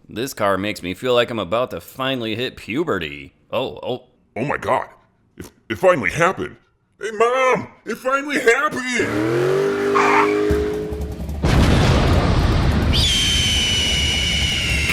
This car makes me feel like I'm about to finally hit puberty. Oh. Oh my god. It finally happened. Hey Mom! It finally happened!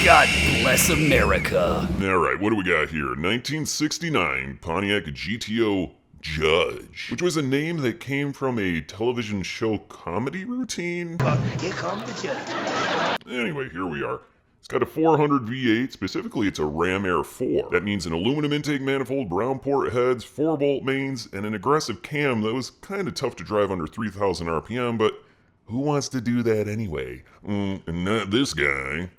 God bless America. Alright, what do we got here? 1969 Pontiac GTO Judge, which was a name that came from a television show comedy routine. Here comes the judge. Anyway, here we are. It's got a 400 V8, specifically it's a Ram Air 4. That means an aluminum intake manifold, brown port heads, 4-bolt mains, and an aggressive cam that was kinda tough to drive under 3,000 RPM, but who wants to do that anyway? And not this guy.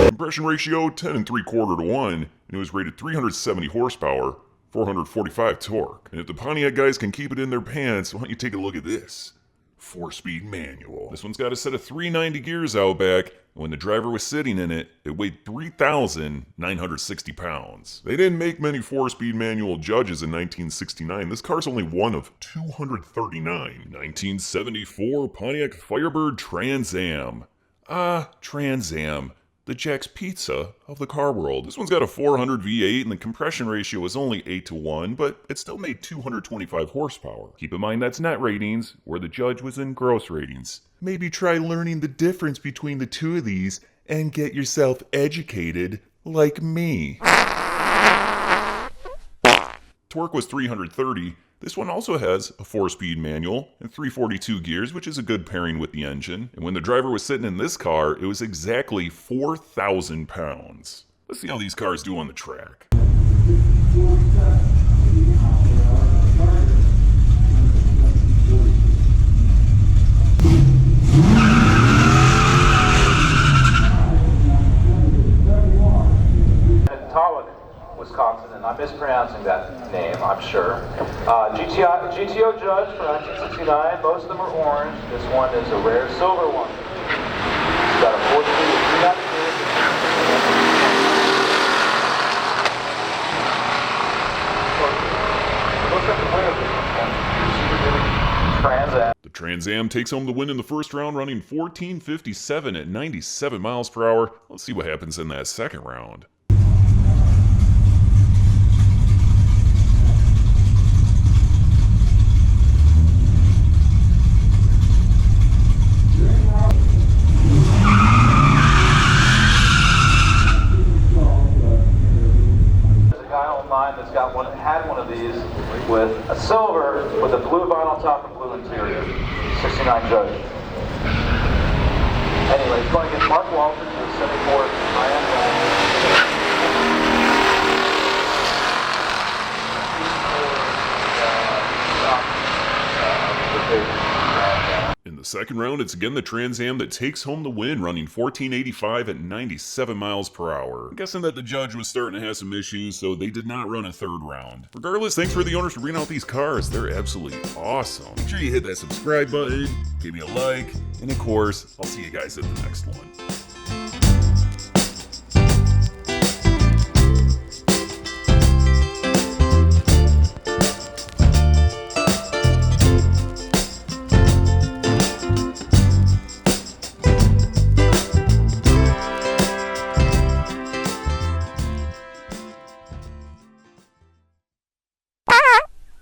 Compression ratio 10 3/4 to 1, and it was rated 370 horsepower, 445 torque. And if the Pontiac guys can keep it in their pants, why don't you take a look at this? 4-speed manual. This one's got a set of 390 gears out back, and when the driver was sitting in it, it weighed 3,960 pounds. They didn't make many 4-speed manual Judges in 1969. This car's only one of 239. 1974 Pontiac Firebird TransAM. TransAM. The Jack's Pizza of the car world. This one's got a 400 V8 and the compression ratio is only 8 to 1, but it still made 225 horsepower. Keep in mind that's net ratings, where the Judge was in gross ratings. Maybe try learning the difference between the two of these and get yourself educated like me. Torque was 330. This one also has a 4-speed manual and 342 gears, which is a good pairing with the engine. And when the driver was sitting in this car, it was exactly 4,000 pounds. Let's see how these cars do on the track. Wisconsin, and I'm mispronouncing that name, I'm sure. GTO Judge for 1969. Most of them are orange. This one is a rare silver one. It's got a 4-speed with 390 gears. Looks like the winner of this one. Trans Am. The Trans Am takes home the win in the first round, running 14:57 at 97 miles per hour. Let's see what happens in that second round. Had one of these with a silver with a blue vinyl top and blue interior. 69 Judge. Anyway, he's going against Mark Walters with 74 In the second round, it's again the Trans Am that takes home the win, running 1485 at 97 miles per hour. I'm guessing that the Judge was starting to have some issues, so they did not run a third round. Regardless, thanks for the owners for bringing out these cars. They're absolutely awesome. Make sure you hit that subscribe button, give me a like, and of course, I'll see you guys at the next one.